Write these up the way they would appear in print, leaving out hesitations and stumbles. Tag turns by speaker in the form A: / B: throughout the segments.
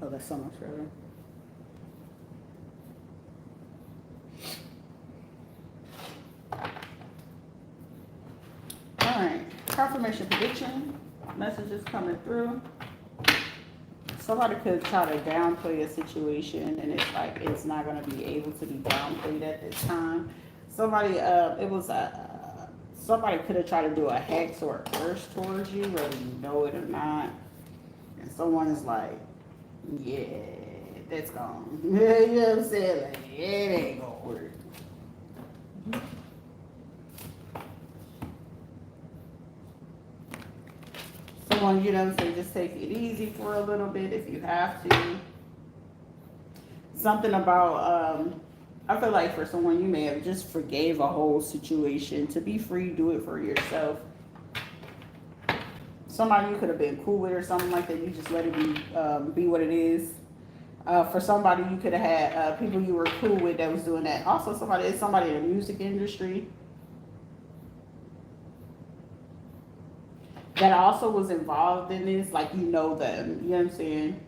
A: Oh, that's so much better. All right. Confirmation prediction. Messages coming through. Somebody could try to downplay a situation, and it's like it's not going to be able to be downplayed at this time. Somebody, it was somebody could have tried to do a hex or a curse towards you, whether you know it or not. And someone is like, yeah, that's gone. You know what I'm saying? Like, it ain't gonna work. Someone, you know what I'm saying, just take it easy for a little bit if you have to. Something about, I feel like for someone, you may have just forgave a whole situation. To be free, do it for yourself. Somebody you could have been cool with or something like that, you just let it be what it is. For somebody, you could have had people you were cool with that was doing that. Also, somebody in the music industry that also was involved in this, like you know them. You know what I'm saying?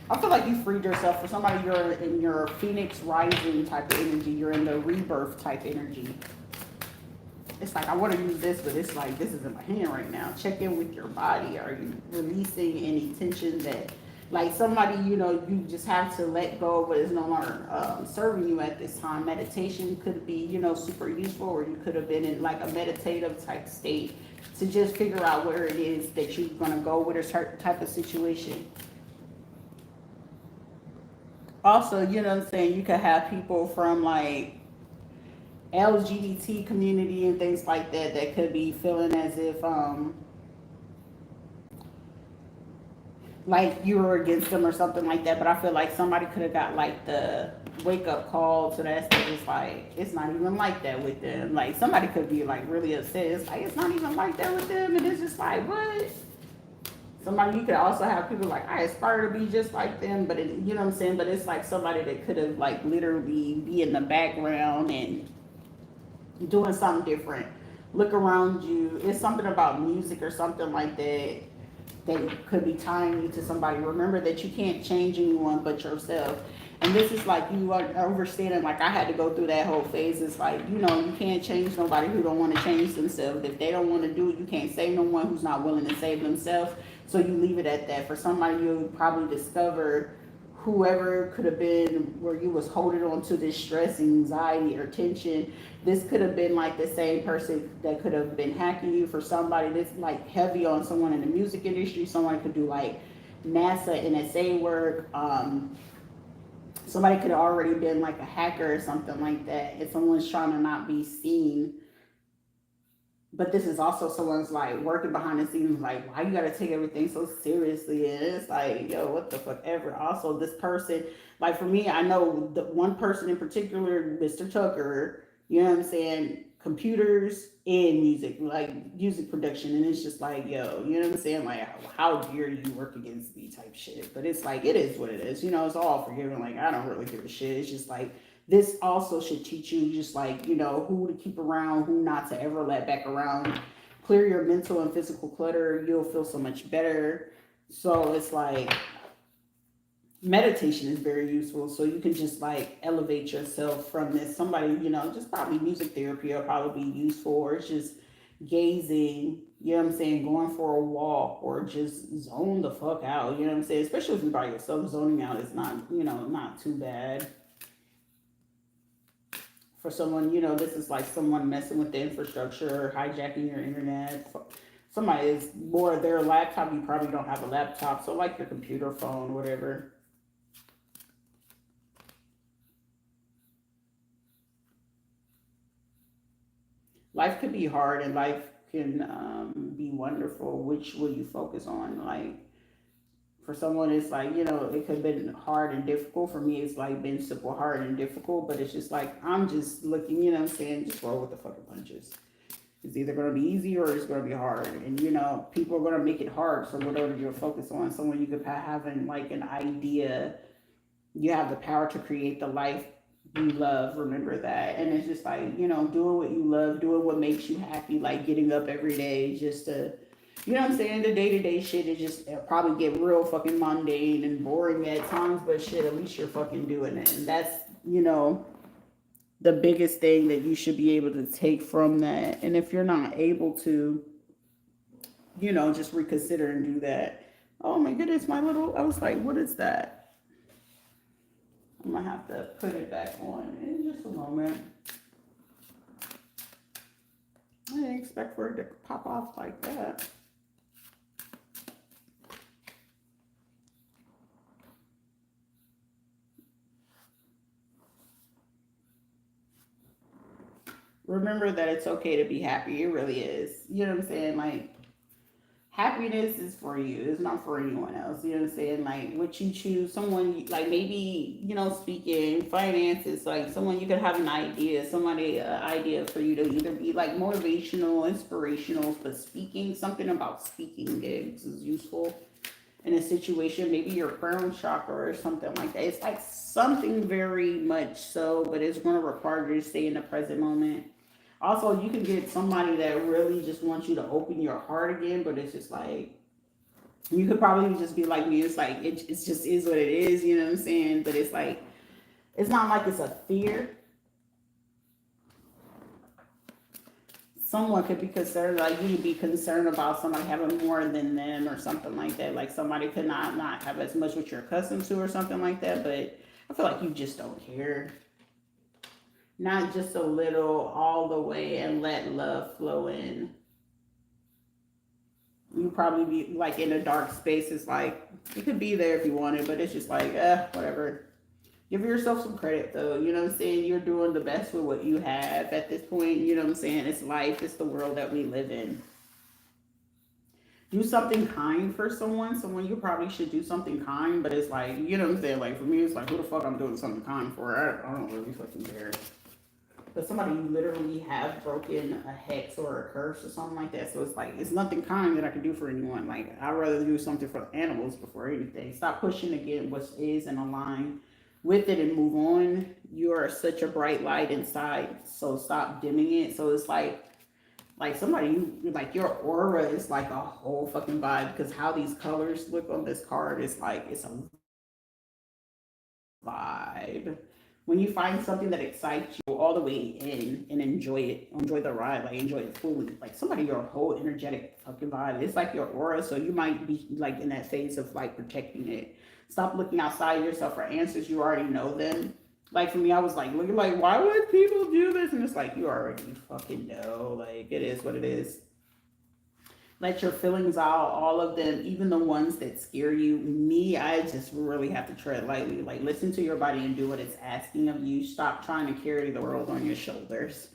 A: I feel like you freed yourself. For somebody, you're in your Phoenix rising type of energy. You're in the rebirth type energy. It's like I want to use this, but it's like this is in my hand right now. Check in with your body. Are you releasing any tension that, like somebody, you know, you just have to let go of what is no longer serving you at this time? Meditation could be, you know, super useful, or you could have been in like a meditative type state to just figure out where it is that you're gonna go with a certain type of situation. Also, you know what I'm saying, you could have people from like LGBT community and things like that that could be feeling as if like you were against them or something like that. But I feel like somebody could have got like the wake up call to that stage. It's like it's not even like that with them. Like somebody could be like really upset. It's like it's not even like that with them, and it's just like what. Somebody, you could also have people like I aspire to be just like them, but you know what I'm saying. But it's like somebody that could have like literally be in the background and doing something different. Look around you. It's something about music or something like that that could be tying you to somebody. Remember that you can't change anyone but yourself. And this is like you are understanding, like I had to go through that whole phase. It's like, you know, you can't change nobody who don't want to change themselves. If they don't want to do it, you can't save no one who's not willing to save themselves. So you leave it at that. For somebody, you'll probably discover whoever could have been where you was holding on to this stress, anxiety, or tension. This could have been like the same person that could have been hacking you. For somebody that's like heavy on someone in the music industry, someone could do like NASA NSA work. Somebody could have already been like a hacker or something like that. If someone's trying to not be seen, but this is also someone's like working behind the scenes, like why you gotta take everything so seriously, and it's like yo, what the fuck ever. Also, this person, like for me, I know the one person in particular, Mr. Tucker, you know what I'm saying, computers and music, like music production, and it's just like yo, you know what I'm saying, like how dare you work against me type shit. But it's like it is what it is, you know, it's all forgiven. Like I don't really give a shit. It's just like this also should teach you just like, you know, who to keep around, who not to ever let back around. Clear your mental and physical clutter. You'll feel so much better. So it's like meditation is very useful. So you can just like elevate yourself from this. Somebody, you know, just probably music therapy will probably be useful, or it's just gazing, you know what I'm saying, going for a walk, or just zone the fuck out, you know what I'm saying? Especially if you're by yourself, zoning out is not, you know, not too bad. For someone, you know, this is like someone messing with the infrastructure, hijacking your internet. Somebody is more their laptop. You probably don't have a laptop, so like your computer, phone, whatever. Life could be hard, and life can be wonderful. Which will you focus on? Like for someone, it's like, you know, it could have been hard and difficult. For me, it's like been super hard and difficult. But it's just like I'm just looking, you know what I'm saying, just roll with the fucking punches. It's either going to be easy or it's going to be hard. And, you know, people are going to make it hard. So whatever you're focused on, someone you could have like an idea, you have the power to create the life you love. Remember that. And it's just like, you know, doing what you love, doing what makes you happy, like getting up every day just to, You know what I'm saying? The day-to-day shit is just it'll probably get real fucking mundane and boring at times, but shit, at least you're fucking doing it. And that's, the biggest thing that you should be able to take from that. And if you're not able to, just reconsider and do that. Oh my goodness, I was like, what is that? I'm gonna have to put it back on in just a moment. I didn't expect for it to pop off like that. Remember that it's okay to be happy. It really is. You know what I'm saying? Like, happiness is for you. It's not for anyone else. You know what I'm saying? Like, what you choose, someone, like, maybe, speaking finances, like, someone, you could have an idea, somebody, an idea for you to either be, like, motivational, inspirational, but something about speaking gigs is useful in a situation, maybe your crown chakra or something like that. It's like something very much so, but it's going to require you to stay in the present moment. Also, you can get somebody that really just wants you to open your heart again, but it's just like, you could probably just be like me. It's like, it just is what it is, you know what I'm saying? But it's like, it's not like it's a fear. Someone could be concerned, like you could be concerned about somebody having more than them or something like that. Like somebody could not have as much what you're accustomed to or something like that. But I feel like you just don't care. Not just a little, all the way, and let love flow in. You probably be like in a dark space. It's like you could be there if you wanted, but it's just like, whatever. Give yourself some credit though. You know what I'm saying? You're doing the best with what you have at this point. You know what I'm saying? It's life. It's the world that we live in. Do something kind for someone you probably should do something kind, but it's like, you know what I'm saying? Like for me, it's like, who the fuck I'm doing something kind for? I don't really fucking care. But somebody you literally have broken a hex or a curse or something like that. So it's like, it's nothing kind that I can do for anyone. Like, I'd rather do something for animals before anything. Stop pushing against what is and align with it and move on. You are such a bright light inside. So stop dimming it. So it's like somebody, like your aura is like a whole fucking vibe, because how these colors look on this card is like, it's a vibe. When you find something that excites you all the way in and enjoy it, enjoy the ride, like enjoy it fully. Like somebody, your whole energetic fucking vibe. It's like your aura, so you might be like in that phase of like protecting it. Stop looking outside yourself for answers. You already know them. Like for me, I was like looking like, why would people do this? And it's like, you already fucking know. Like it is what it is. Let your feelings out, all of them, even the ones that scare you. Me, I just really have to tread lightly. Like, listen to your body and do what it's asking of you. Stop trying to carry the world on your shoulders.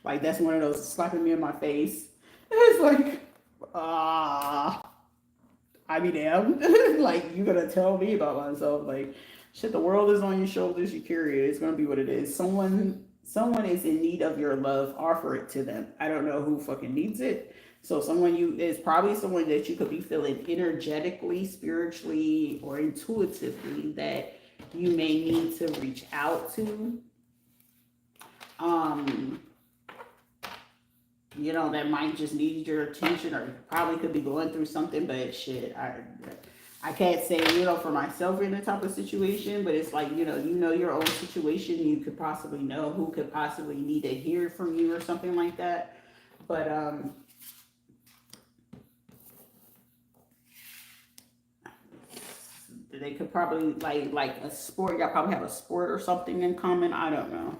A: Like, that's one of those slapping me in my face. It's like, I be damned. Like, you gotta tell me about myself. Like, shit, the world is on your shoulders. You carry it. It's gonna be what it is. Someone is in need of your love. Offer it to them. I don't know who fucking needs it. So someone you is probably someone that you could be feeling energetically, spiritually, or intuitively that you may need to reach out to. Um, that might just need your attention, or probably could be going through something, but shit, I can't say, for myself in that type of situation, but it's like, you know your own situation, you could possibly know who could possibly need to hear from you or something like that. But they could probably like a sport. Y'all probably have a sport or something in common. I don't know.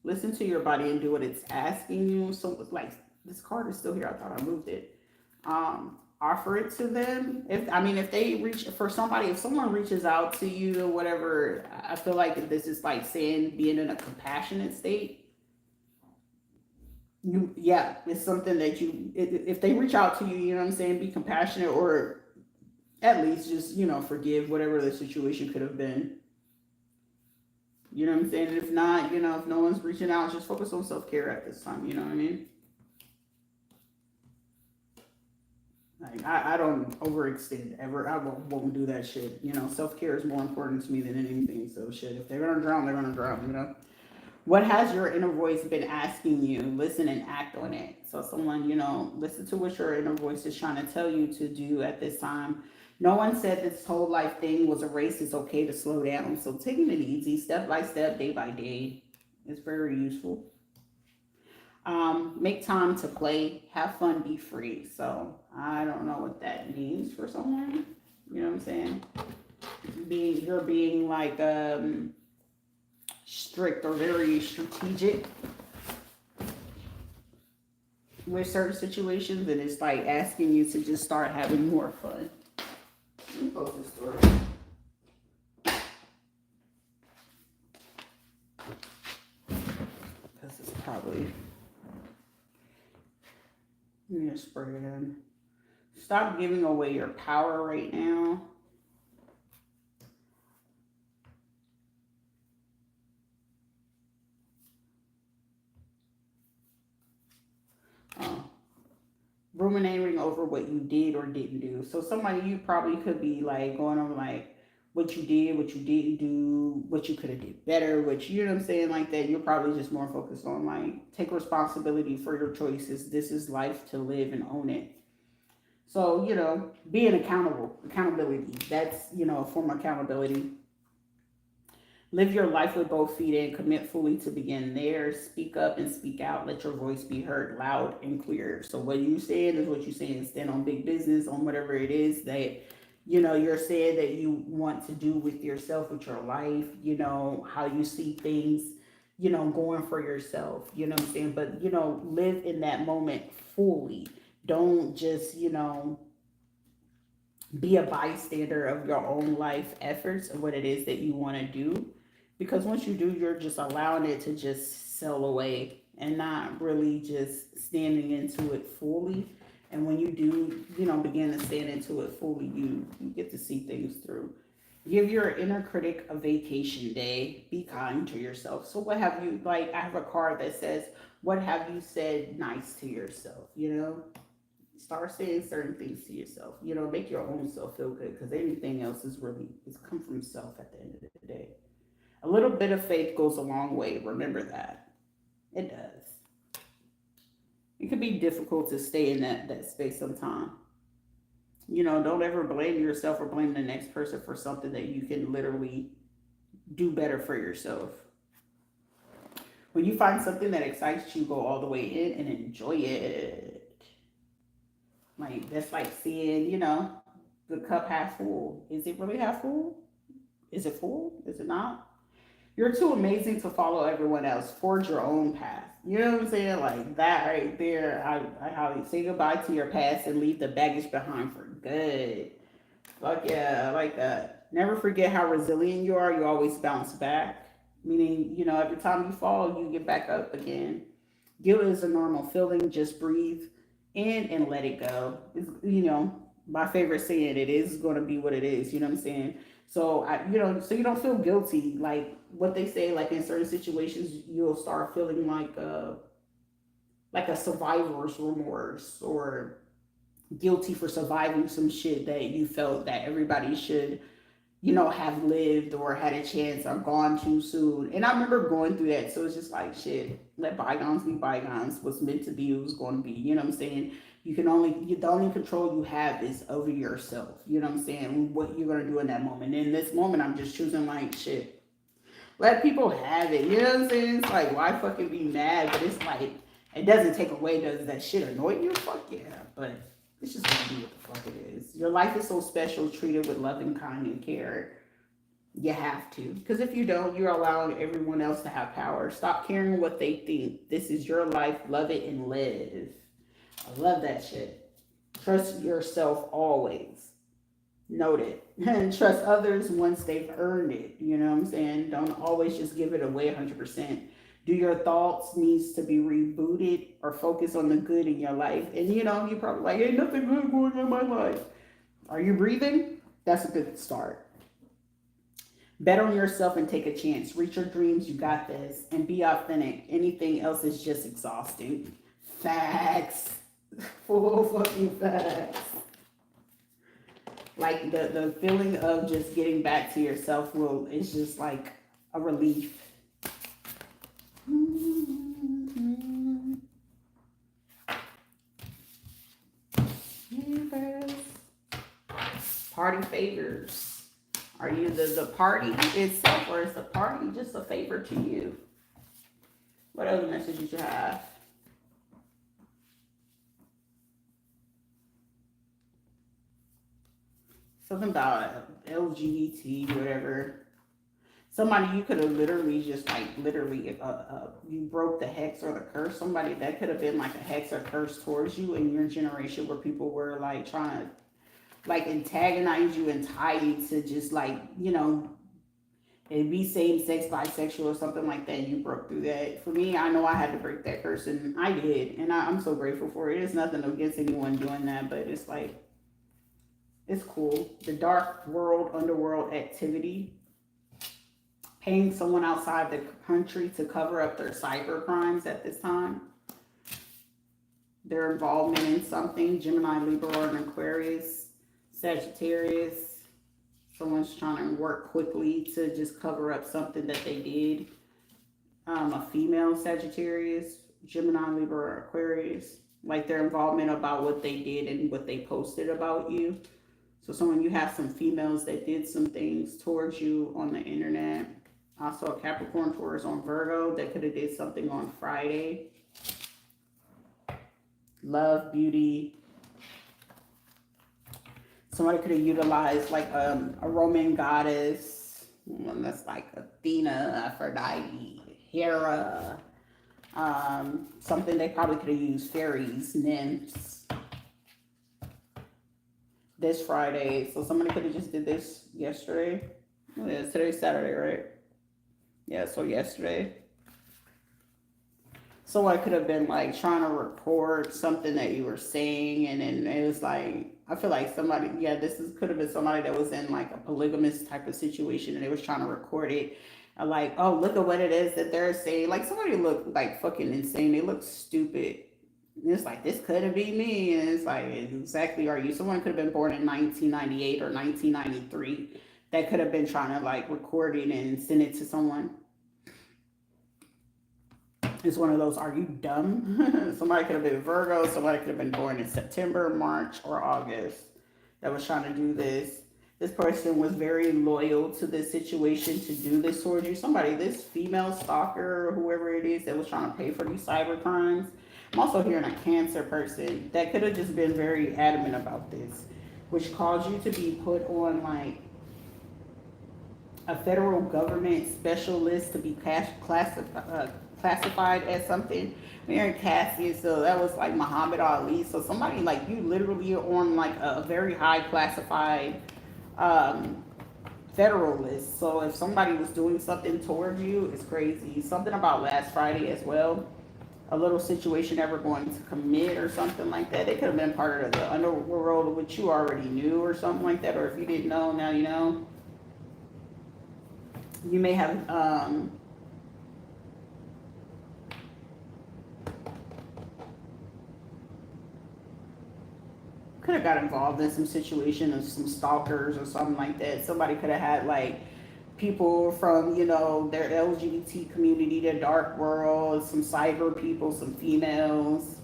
A: Listen to your body and do what it's asking you. So like this card is still here. I thought I moved it. Offer it to them. If they reach for somebody, if someone reaches out to you or whatever, I feel like this is like saying being in a compassionate state. It's something that if they reach out to you, you know what I'm saying, be compassionate, or at least just, forgive whatever the situation could have been. You know what I'm saying? If not, if no one's reaching out, just focus on self-care at this time. You know what I mean? Like, I don't overextend ever. I won't do that shit. Self-care is more important to me than anything. So shit, if they're gonna drown, they're gonna drown, What has your inner voice been asking you? Listen and act on it. So someone, listen to what your inner voice is trying to tell you to do at this time. No one said this whole life thing was a race. It's okay to slow down. So taking it easy, step by step, day by day, is very useful. Make time to play, have fun, be free. So I don't know what that means for someone. You know what I'm saying? You're being like strict or very strategic with certain situations, and it's like asking you to just start having more fun. Let me close this door. Because it's probably, I'm gonna spray it in. Stop giving away your power right now. Ruminating over what you did or didn't do. So somebody, you probably could be like going over like what you did, what you didn't do, what you could have did better, which, you know what I'm saying, like that. You're probably just more focused on like take responsibility for your choices. This is life to live and own it. So, being accountability, that's, a form of accountability. Live your life with both feet in, commit fully to begin there. Speak up and speak out. Let your voice be heard loud and clear. So what you said is what you saying. Stand on big business, on whatever it is that, you're saying that you want to do with yourself, with your life, how you see things, going for yourself, you know what I'm saying? But, live in that moment fully. Don't just, be a bystander of your own life efforts and what it is that you want to do, because once you do, you're just allowing it to just sail away and not really just standing into it fully. And when you do, begin to stand into it fully, you get to see things through. Give your inner critic a vacation day. Be kind to yourself. So what have you, like, I have a card that says, what have you said nice to yourself, Start saying certain things to yourself. Make your own self feel good, because anything else is really, it's come from self at the end of the day. A little bit of faith goes a long way. Remember that. It does. It can be difficult to stay in that space sometimes. Don't ever blame yourself or blame the next person for something that you can literally do better for yourself. When you find something that excites you, go all the way in and enjoy it. Like, that's like seeing, the cup half full. Is it really half full? Is it full? Is it not? You're too amazing to follow everyone else. Forge your own path. You know what I'm saying? Like that right there. I highly say goodbye to your past and leave the baggage behind for good. Fuck yeah, I like that. Never forget how resilient you are. You always bounce back. Meaning, every time you fall, you get back up again. Guilt is a normal feeling. Just breathe in and let it go. It's, my favorite saying, it is going to be what it is. You know what I'm saying? So so you don't feel guilty. Like what they say, like in certain situations, you'll start feeling like a survivor's remorse, or guilty for surviving some shit that you felt that everybody should, have lived or had a chance or gone too soon. And I remember going through that. So it's just like, shit, let bygones be bygones. What's meant to be was going to be. You know what I'm saying? The only control you have is over yourself. You know what I'm saying? What you're going to do in that moment. In this moment, I'm just choosing like, shit, let people have it. You know what I'm saying? It's like, why fucking be mad? But it's like, it doesn't take away, does that shit annoy you? Fuck yeah. But it's just gonna be what the fuck it is. Your life is so special, treat it with love and kind and care. You have to. Because if you don't, you're allowing everyone else to have power. Stop caring what they think. This is your life. Love it and live. I love that shit. Trust yourself always. Note it. And trust others once they've earned it. You know what I'm saying? Don't always just give it away 100%. Do your thoughts needs to be rebooted, or focus on the good in your life? And you're probably like, ain't nothing good going on in my life. Are you breathing? That's a good start. Bet on yourself and take a chance. Reach your dreams. You got this. And be authentic. Anything else is just exhausting. Facts. Full fucking facts. Like the feeling of just getting back to yourself is just like a relief. Party favors. Are you the party itself, or is the party just a favor to you? What other messages you have? Something about LGBT, whatever. Somebody you could have literally just like literally you broke the hex or the curse. Somebody that could have been like a hex or curse towards you in your generation, where people were like trying to like antagonize you and tie you to just like, you know, it'd be same sex, bisexual, or something like that. And you broke through that. For me, I know I had to break that curse, and I did, and I'm so grateful for it. It's nothing against anyone doing that, but it's like it's cool. The dark world, underworld activity, paying someone outside the country to cover up their cyber crimes at this time. Their involvement in something, Gemini, Libra, or an Aquarius, Sagittarius. Someone's trying to work quickly to just cover up something that they did. A female Sagittarius, Gemini, Libra, or Aquarius. Like their involvement about what they did and what they posted about you. So someone, you have some females that did some things towards you on the internet. Also a Capricorn, Taurus, on Virgo that could have did something on Friday. Love, beauty. Somebody could have utilized like a Roman goddess. One that's like Athena, Aphrodite, Hera. Something they probably could have used fairies, nymphs. This Friday. So somebody could have just did this yesterday. Yeah, today's Saturday, right? Yeah, so yesterday. So I could have been like trying to record something that you were saying, and then it was like, I feel like somebody, yeah, could have been somebody that was in like a polygamous type of situation, and they was trying to record it. Like, oh, look at what it is that they're saying. Like somebody looked like fucking insane. They look stupid. And it's like, this couldn't be me. And it's like, exactly are you? Someone could have been born in 1998 or 1993 that could have been trying to like record it and send it to someone. It's one of those, are you dumb? Somebody could have been Virgo. Somebody could have been born in September, March, or August that was trying to do this. This person was very loyal to this situation to do this towards you. Somebody, this female stalker or whoever it is that was trying to pay for these cyber crimes. I'm also hearing a Cancer person that could have just been very adamant about this, which caused you to be put on like a federal government special list to be classified as something. Mary Cassie, so that was like Muhammad Ali. So somebody like you literally are on like a very high classified federal list. So if somebody was doing something towards you, it's crazy. Something about last Friday as well. A little situation that we're going to commit or something like that. They could have been part of the underworld, which you already knew or something like that. Or if you didn't know, now you know. You may have could have got involved in some situation of some stalkers or something like that. Somebody could have had like people from, you know, their LGBT community, their dark world, some cyber people, some females,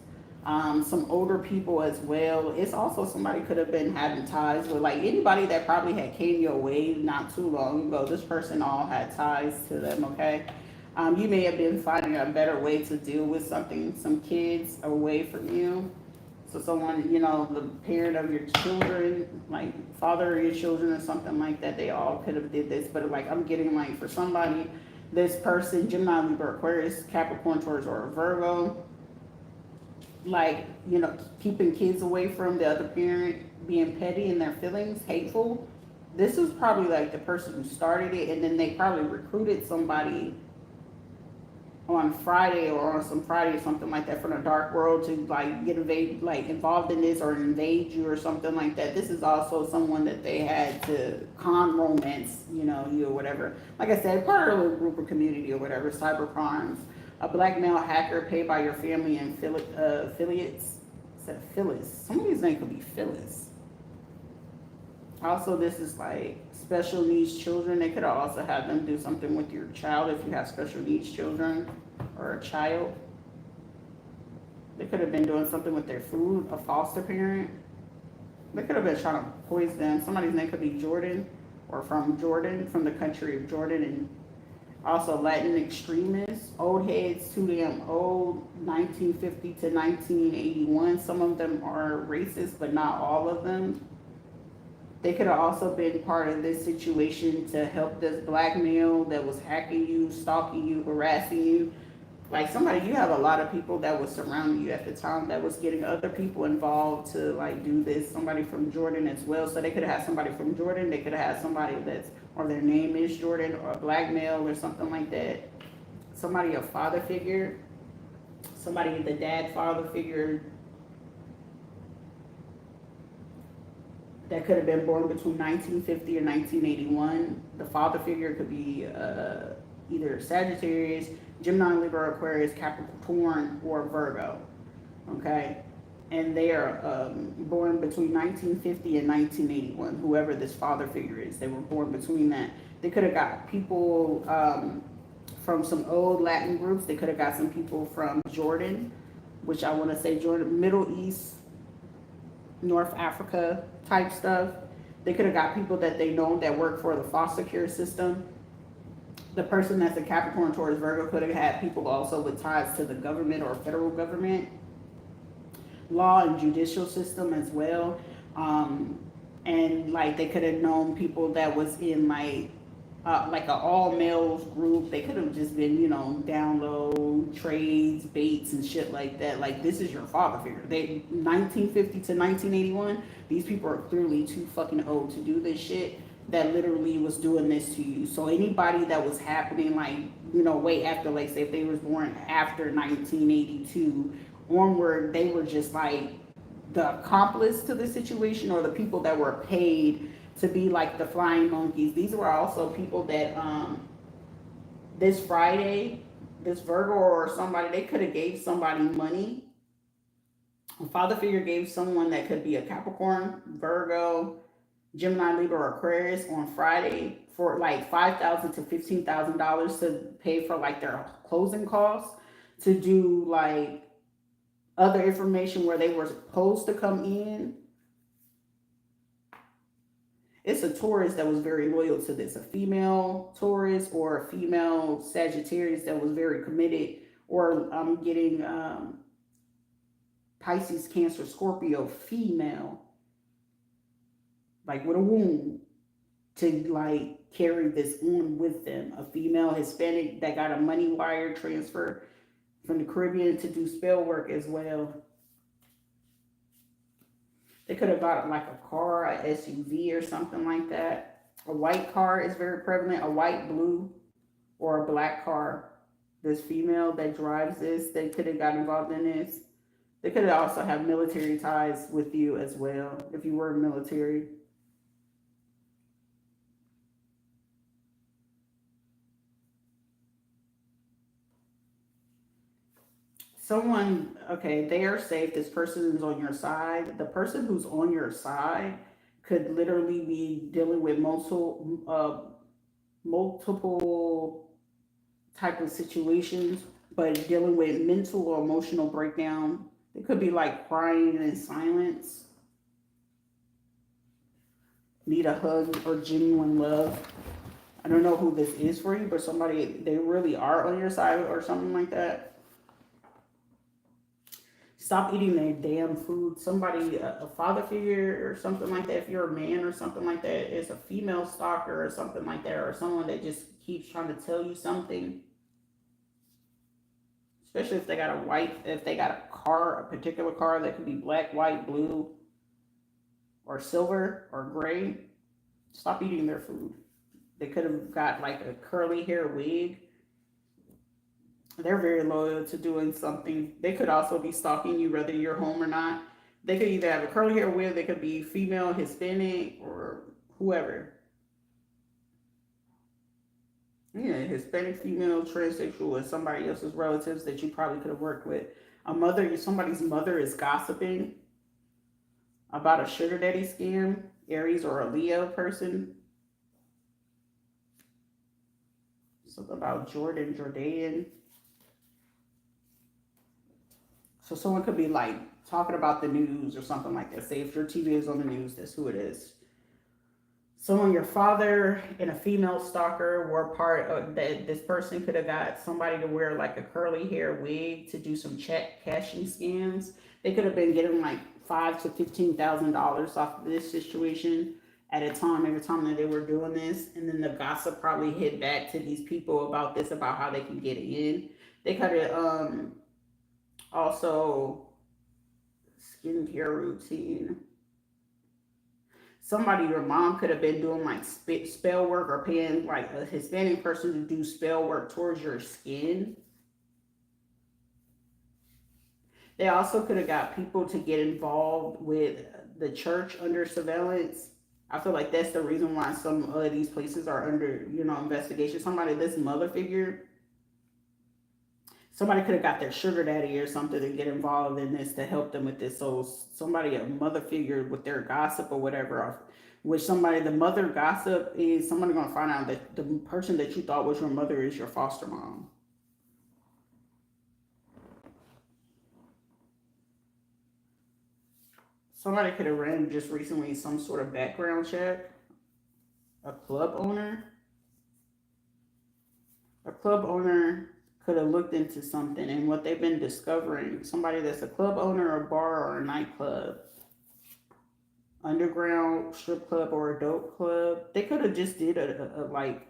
A: some older people as well. It's also somebody could have been having ties with like anybody that probably had came your way not too long ago. This person all had ties to them, okay? You may have been finding a better way to deal with something, some kids away from you. So someone, you know, the parent of your children, like father of your children or something like that, they all could have did this. But like I'm getting like for somebody, this person, Gemini, Libra, Aquarius, Capricorn, Taurus, or Virgo, like, you know, keeping kids away from the other parent, being petty in their feelings, hateful. This is probably like the person who started it, and then they probably recruited somebody on Friday or on some Friday or something like that from the dark world to like get involved in this or invade you or something like that. This is also someone that they had to con romance, you know, you or whatever. Like I said, part of a group or community or whatever, cyber crimes. A black male hacker paid by your family and affiliates. Said Phyllis. Somebody's name could be Phyllis. Also, this is like special needs children. They could also have them do something with your child if you have special needs children or a child. They could have been doing something with their food, a foster parent. They could have been trying to poison them. Somebody's name could be Jordan or from Jordan, from the country of Jordan. And also Latin extremists, old heads, too damn old, 1950 to 1981. Some of them are racist, but not all of them. They could have also been part of this situation to help this black male that was hacking you, stalking you, harassing you. Like somebody, you have a lot of people that was surrounding you at the time that was getting other people involved to like do this. Somebody from Jordan as well. So they could have had somebody from Jordan. They could have had somebody that's, or their name is Jordan, or a black male or something like that. Somebody, a father figure. Somebody, the dad father figure, that could have been born between 1950 and 1981. The father figure could be either Sagittarius, Gemini, Libra, Aquarius, Capricorn, or Virgo. Okay? And they are born between 1950 and 1981, whoever this father figure is. They were born between that. They could have got people from some old Latin groups. They could have got some people from Jordan, which I want to say Jordan, Middle East, North Africa type stuff. They could have got people that they know that work for the foster care system. The person that's a Capricorn, Taurus, Virgo could have had people also with ties to the government or federal government, law and judicial system as well. And like they could have known people that was in like an all males group. They could have just been, you know, down low, trades, baits and shit like that. Like this is your father figure. They 1950 to 1981, these people are clearly too fucking old to do this shit, that literally was doing this to you. So anybody that was happening like, you know, way after, like say if they was born after 1982 onward, they were just like the accomplice to the situation, or the people that were paid to be like the flying monkeys. These were also people that this Friday, this Virgo or somebody, they could have gave somebody money. A father figure gave someone that could be a Capricorn, Virgo, Gemini, Libra, or Aquarius on Friday for like $5,000 to $15,000 to pay for like their closing costs, to do like other information where they were supposed to come in. It's a Taurus that was very loyal to this, a female Taurus or a female Sagittarius that was very committed, or I'm getting Pisces, Cancer, Scorpio, female, like with a womb, to like carry this on with them. A female Hispanic that got a money wire transfer from the Caribbean to do spell work as well. They could have got like a car, a SUV or something like that. A white car is very prevalent. A white, blue, or a black car. This female that drives this, they could have got involved in this. They could also have military ties with you as well, if you were military. Someone, okay, they are safe. This person is on your side. The person who's on your side could literally be dealing with multiple type of situations, but dealing with mental or emotional breakdown. It could be like crying in silence, need a hug or genuine love. I don't know who this is for you, but somebody, they really are on your side or something like that. Stop eating their damn food. Somebody, a father figure or something like that, if you're a man or something like that, is a female stalker or something like that, or someone that just keeps trying to tell you something. Especially if they got a white, if they got a car, a particular car that could be black, white, blue, or silver, or gray. Stop eating their food. They could have got like a curly hair wig. They're very loyal to doing something. They could also be stalking you whether you're home or not. They could either have a curly hair wig, they could be female, Hispanic, or whoever. Yeah, Hispanic, female, transsexual, and somebody else's relatives that you probably could have worked with. A mother, somebody's mother is gossiping about a sugar daddy scam, Aries or a Leo person. Something about Jordan. So someone could be like talking about the news or something like that. Say if your TV is on the news, that's who it is. Someone, your father and a female stalker were part of that. This person could have got somebody to wear like a curly hair wig to do some check cashing scams. They could have been getting like $5,000 to $15,000 off of this situation at a time, every time that they were doing this. And then the gossip probably hit back to these people about this, about how they can get in. They could have also skincare routine. Somebody, your mom could have been doing like spell work or paying like a Hispanic person to do spell work towards your skin. They also could have got people to get involved with the church under surveillance. I feel like that's the reason why some of these places are under, investigation. Somebody, this mother figure, somebody could have got their sugar daddy or something to get involved in this to help them with this. So somebody, a mother figure with their gossip or whatever, which somebody, the mother gossip is somebody going to find out that the person that you thought was your mother is your foster mom. Somebody could have ran just recently some sort of background check. A club owner. A club owner could have looked into something and what they've been discovering. Somebody that's a club owner, a bar, or a nightclub, underground strip club, or a dope club. They could have just did a like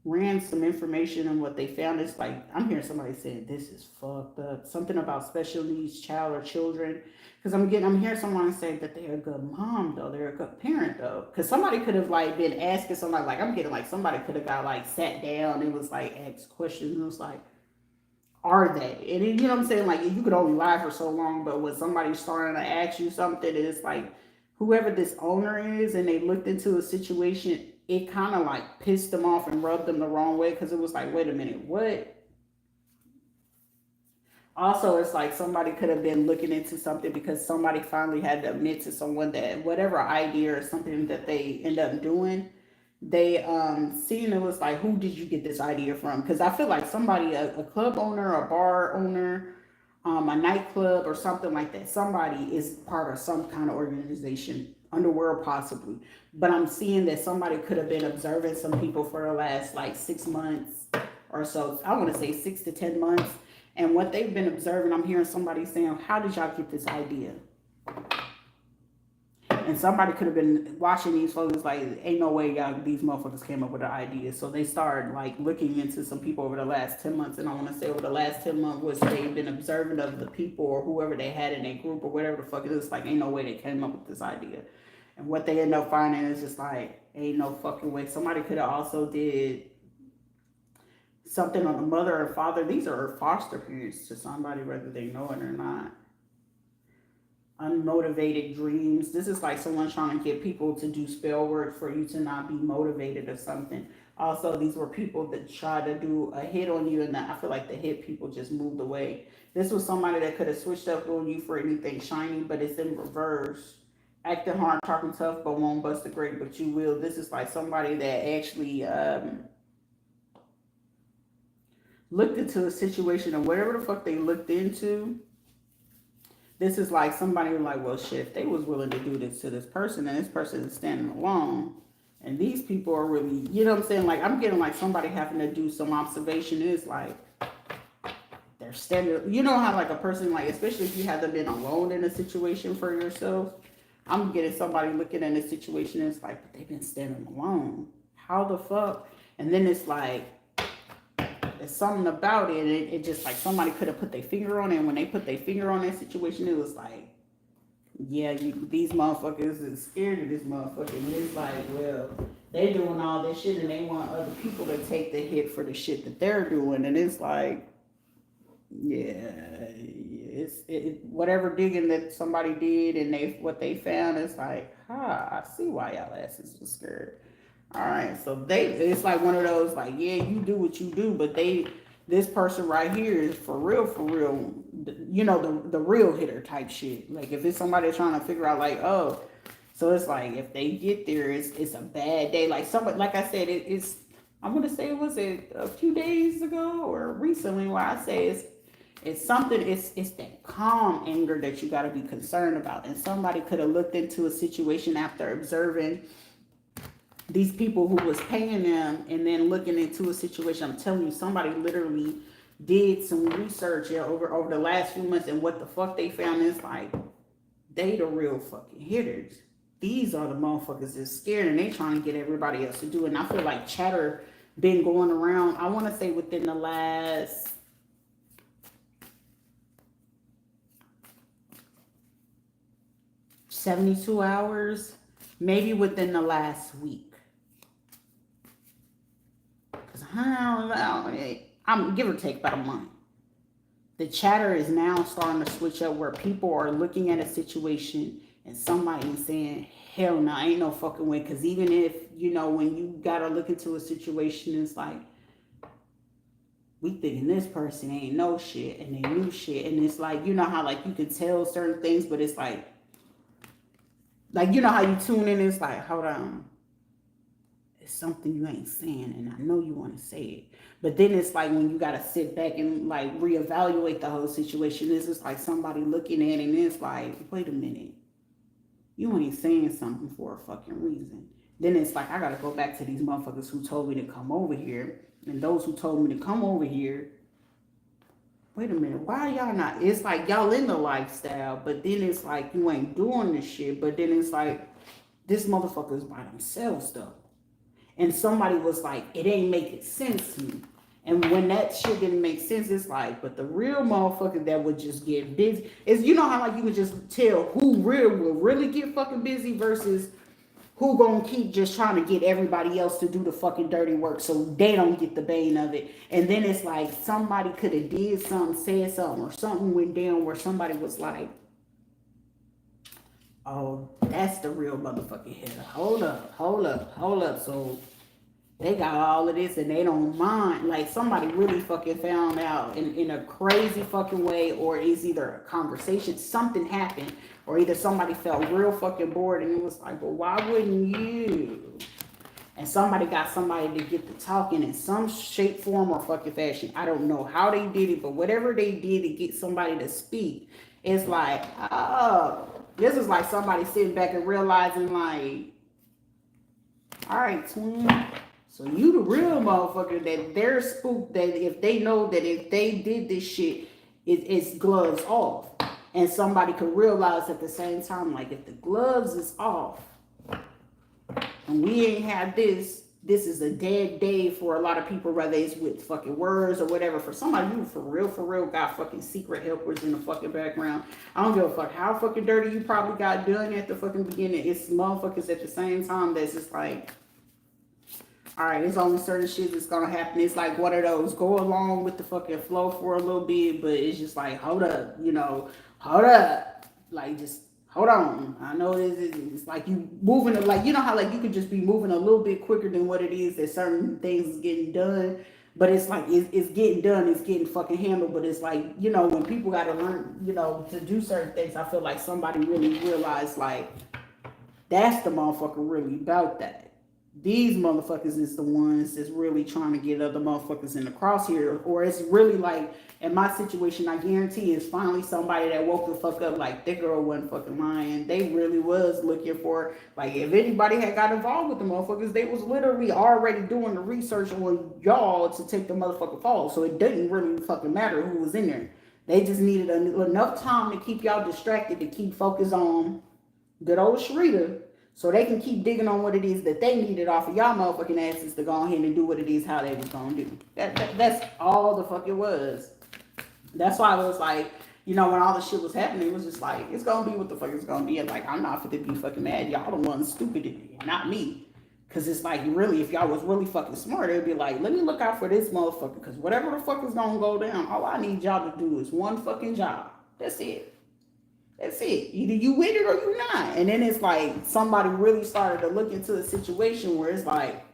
A: ran some information on what they found. It's like, I'm hearing somebody saying this is fucked up. Something about special needs child or children. Because I'm hearing someone say that they're a good mom though, they're a good parent though. Because somebody could have like been asking somebody, like I'm getting like somebody could have got like sat down and was like asked questions and was like, are they? And then, you know what I'm saying? Like you could only lie for so long, but when somebody's starting to ask you something, it's like whoever this owner is and they looked into a situation, it kind of like pissed them off and rubbed them the wrong way because it was like, wait a minute, what? Also, it's like somebody could have been looking into something because somebody finally had to admit to someone that whatever idea or something that they end up doing, they seen it was like, who did you get this idea from? Because I feel like somebody, a club owner, a bar owner, a nightclub or something like that, somebody is part of some kind of organization, underworld possibly. But I'm seeing that somebody could have been observing some people for the last like 6 months or so. I want to say 6 to 10 months. And what they've been observing, I'm hearing somebody saying, how did y'all get this idea? And somebody could have been watching these folks like, ain't no way y'all these motherfuckers came up with an idea. So they started like looking into some people over the last 10 months. And I want to say over the last 10 months was they've been observant of the people or whoever they had in their group or whatever the fuck it is. Like, ain't no way they came up with this idea. And what they end up finding is just like, ain't no fucking way. Somebody could have also did something on the mother or father. These are foster parents to somebody, whether they know it or not. Unmotivated dreams. This is like someone trying to get people to do spell work for you to not be motivated or something. Also, these were people that tried to do a hit on you, and I feel like the hit people just moved away. This was somebody that could have switched up on you for anything shiny, but it's in reverse. Acting hard, talking tough, but won't bust a grape, but you will. This is like somebody that actually looked into a situation or whatever the fuck they looked into. This is like somebody was like, well, shit, they was willing to do this to this person, and this person is standing alone. And these people are really, you know what I'm saying? Like, I'm getting like somebody having to do some observation. Is like, they're standing, you know how like a person, like, especially if you haven't been alone in a situation for yourself. I'm getting somebody looking at a situation, and it's like, but they've been standing alone. How the fuck? And then it's like, there's something about it, it just like somebody could have put their finger on it, and when they put their finger on that situation, it was like, yeah, these motherfuckers is scared of this motherfucker. And it's like, well, they're doing all this shit and they want other people to take the hit for the shit that they're doing. And it's like, yeah, whatever digging that somebody did and what they found, it's like, I see why y'all asses was scared. All right, so it's like one of those like, yeah, you do what you do, but this person right here is for real, you know, the real hitter type shit. Like if it's somebody trying to figure out like, oh, so it's like if they get there, it's a bad day. Like somebody, like I said, I'm gonna say, was it a few days ago or recently where I say It's something, it's that calm anger that you got to be concerned about. And somebody could have looked into a situation after observing these people who was paying them and then looking into a situation. I'm telling you, somebody literally did some research over the last few months, and what the fuck they found is like, they the real fucking hitters. These are the motherfuckers that's scared and they trying to get everybody else to do it. And I feel like chatter been going around, I want to say within the last 72 hours, maybe within the last week. Because I'm give or take about a month. The chatter is now starting to switch up where people are looking at a situation and somebody is saying, hell no, ain't no fucking way. Because even if, you know, when you got to look into a situation, it's like, we thinking this person ain't no shit and they knew shit. And it's like, you know how like you can tell certain things, but it's like you know how you tune in, it's like, hold on. It's something you ain't saying and I know you want to say it. But then it's like when you got to sit back and like reevaluate the whole situation, it's just like somebody looking at it and it's like, wait a minute. You ain't saying something for a fucking reason. Then it's like, I got to go back to these motherfuckers who told me to come over here. And those who told me to come over here, wait a minute, why y'all not? It's like y'all in the lifestyle, but then it's like you ain't doing this shit. But then it's like, this motherfucker's by themselves though. And somebody was like, it ain't making sense to me. And when that shit didn't make sense, it's like, but the real motherfucker that would just get busy is, you know how like you could just tell who will really get fucking busy versus who gonna keep just trying to get everybody else to do the fucking dirty work so they don't get the bane of it. And then it's like somebody could have did something, said something, or something went down where somebody was like, oh, that's the real motherfucking hitter. Hold up. So they got all of this and they don't mind. Like somebody really fucking found out in a crazy fucking way, or it's either a conversation, something happened, or either somebody felt real fucking bored and it was like, well, why wouldn't you? And somebody got somebody to get to talking in some shape, form, or fucking fashion. I don't know how they did it, but whatever they did to get somebody to speak, it's like, oh, this is like somebody sitting back and realizing like, all right, twin. So you the real motherfucker that they're spooked that if they know that if they did this shit, it's gloves off. And somebody could realize at the same time, like if the gloves is off and we ain't had this is a dead day for a lot of people, whether it's with fucking words or whatever. For somebody you for real got fucking secret helpers in the fucking background. I don't give a fuck how fucking dirty you probably got done at the fucking beginning. It's motherfuckers at the same time that's just like, all right, there's only certain shit that's gonna happen. It's like one of those go along with the fucking flow for a little bit, but it's just like, hold up, like just hold on. I know it's like you moving it, like you know how like you could just be moving a little bit quicker than what it is that certain things is getting done, but it's like it's getting done, it's getting fucking handled. But it's like, you know, when people gotta learn, you know, to do certain things, I feel like somebody really realized like that's the motherfucker really about that. These motherfuckers is the ones that's really trying to get other motherfuckers in the crosshair. Or it's really like, in my situation, I guarantee it's finally somebody that woke the fuck up like, that girl wasn't fucking lying. They really was looking for, like, if anybody had got involved with the motherfuckers, they was literally already doing the research on y'all to take the motherfucking fall. So it didn't really fucking matter who was in there. They just needed enough time to keep y'all distracted, to keep focused on good old Rita, so they can keep digging on what it is that they needed off of y'all motherfucking asses to go ahead and do what it is how they was gonna do. That's all the fuck it was. That's why I was like, you know, when all the shit was happening, it was just like, it's gonna be what the fuck it's gonna be. And like, I'm not fit to be fucking mad. Y'all the ones stupid in me, not me. Cause it's like, really, if y'all was really fucking smart, it'd be like, let me look out for this motherfucker. Cause whatever the fuck is gonna go down, all I need y'all to do is one fucking job. That's it. That's it. Either you with it or you not. And then it's like somebody really started to look into a situation where it's like,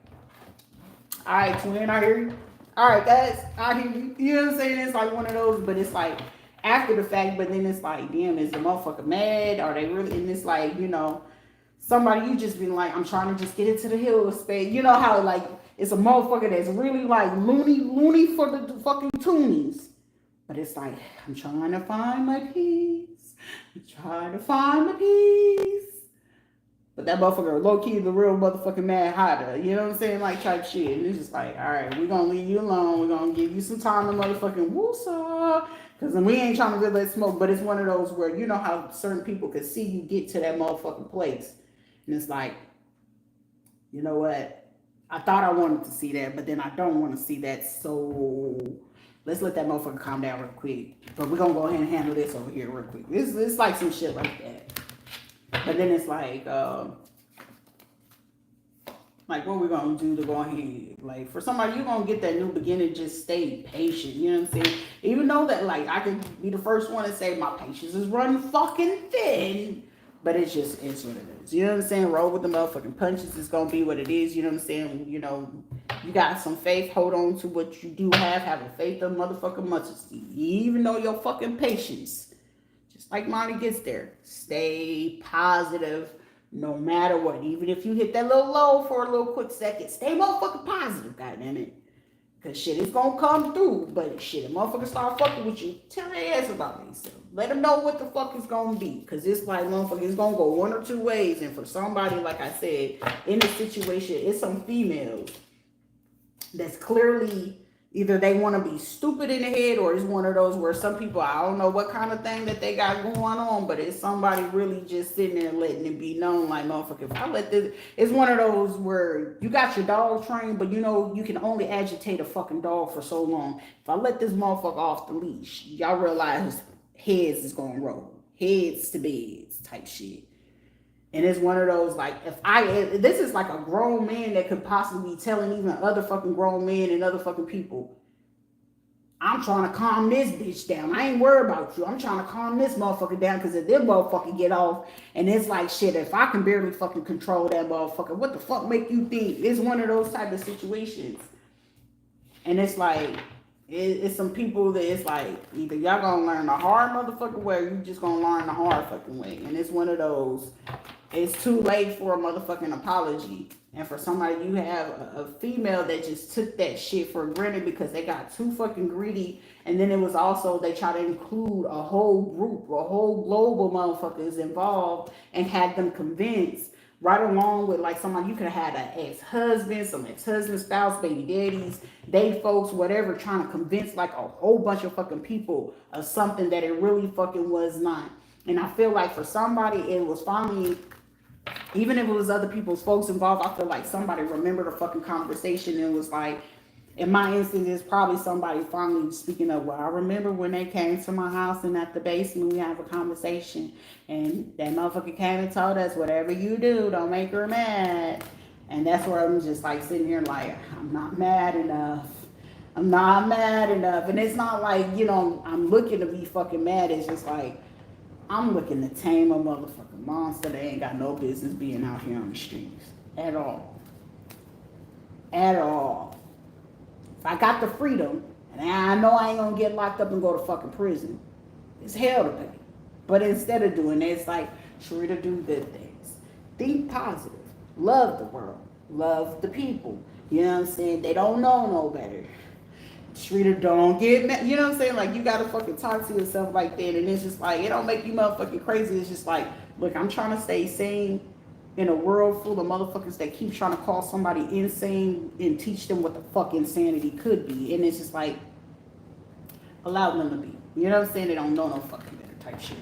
A: all right, twin, I hear you. All right, guys, I hear you. You know what I'm saying? It's like one of those, but it's like after the fact, but then it's like, damn, is the motherfucker mad? Are they really? And it's like, you know, somebody you just been like, I'm trying to just get into the hill of space. You know how like it's a motherfucker that's really like loony for the fucking toonies. But it's like, I'm trying to find my peace. I'm trying to find my peace. But that motherfucker low-key the real motherfucking Mad Hatter. You know what I'm saying? Like type shit. And it's just like, all right, we're going to leave you alone. We're going to give you some time to motherfucking woosah. Because we ain't trying to really let smoke. But it's one of those where you know how certain people could see you get to that motherfucking place. And it's like, you know what? I thought I wanted to see that. But then I don't want to see that. So let's let that motherfucker calm down real quick. But we're going to go ahead and handle this over here real quick. It's like some shit like that. But then it's like what we gonna do to go ahead? Like, for somebody, you're gonna get that new beginning, just stay patient. You know what I'm saying? Even though that, like, I could be the first one to say my patience is running fucking thin. But it's just, it's what it is. You know what I'm saying? Roll with the motherfucking punches. It's gonna be what it is. You know what I'm saying? You know, you got some faith. Hold on to what you do have. Have a faith of motherfucking mustard seed. Even though your fucking patience, just like Monty gets there, stay positive no matter what. Even if you hit that little low for a little quick second, stay motherfucking positive, goddammit. Because shit is going to come through. But shit, if motherfuckers start fucking with you, tell their ass about themselves. Let them know what the fuck is going to be. Because it's like, motherfucker, it's going to go one or two ways. And for somebody, like I said, in this situation, it's some females that's clearly, either they want to be stupid in the head, or it's one of those where some people, I don't know what kind of thing that they got going on, but it's somebody really just sitting there letting it be known, like, motherfucker, if I let this, it's one of those where you got your dog trained, but you know, you can only agitate a fucking dog for so long. If I let this motherfucker off the leash, y'all realize heads is going to roll. Heads to beds type shit. And it's one of those, like, this is like a grown man that could possibly be telling even other fucking grown men and other fucking people, I'm trying to calm this bitch down. I ain't worried about you. I'm trying to calm this motherfucker down, because if this motherfucker get off, and it's like, shit, if I can barely fucking control that motherfucker, what the fuck make you think? It's one of those type of situations. And it's like, it's some people that it's like, either y'all gonna learn the hard motherfucking way, or you just gonna learn the hard fucking way. And it's one of those, it's too late for a motherfucking apology. And for somebody, you have a female that just took that shit for granted because they got too fucking greedy. And then it was also, they try to include a whole group, a whole global motherfuckers involved, and had them convinced, right along with like somebody, you could have had an ex-husband, some ex-husband, spouse, baby daddies, they folks, whatever, trying to convince like a whole bunch of fucking people of something that it really fucking was not. And I feel like for somebody, it was finally, even if it was other people's folks involved, I feel like somebody remembered a fucking conversation and was like, in my instance, it's probably somebody finally speaking of, well, I remember when they came to my house and at the basement we have a conversation, and that motherfucker came and told us, whatever you do, don't make her mad. And that's where I'm just like sitting here like, I'm not mad enough. I'm not mad enough. And it's not like, you know, I'm looking to be fucking mad. It's just like, I'm looking to tame a motherfucking monster that ain't got no business being out here on the streets. At all. At all. If I got the freedom, and I know I ain't gonna get locked up and go to fucking prison, it's hell to pay. But instead of doing that, it's like, Rita, do good things. Think positive. Love the world. Love the people. You know what I'm saying? They don't know no better. Rita, don't get mad. You know what I'm saying? Like, you gotta fucking talk to yourself like that. And it's just like, it don't make you motherfucking crazy. It's just like, look, I'm trying to stay sane in a world full of motherfuckers that keep trying to call somebody insane and teach them what the fuck insanity could be. And it's just like, allow them to be. You know what I'm saying? They don't know no fucking better type shit.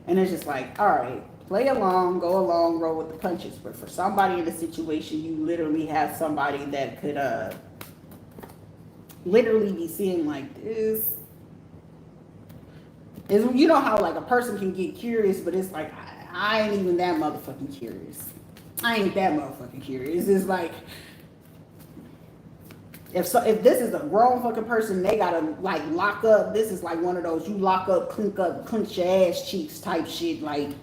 A: And it's just like, all right, play along, go along, roll with the punches. But for somebody in a situation, you literally have somebody that could literally be seeing like this. Is, you know how like a person can get curious, but it's like, I ain't even that motherfucking curious. I ain't that motherfucking curious. It's like, if this is a grown fucking person, they gotta like lock up. This is like one of those, you lock up, clench your ass cheeks type shit. Like, you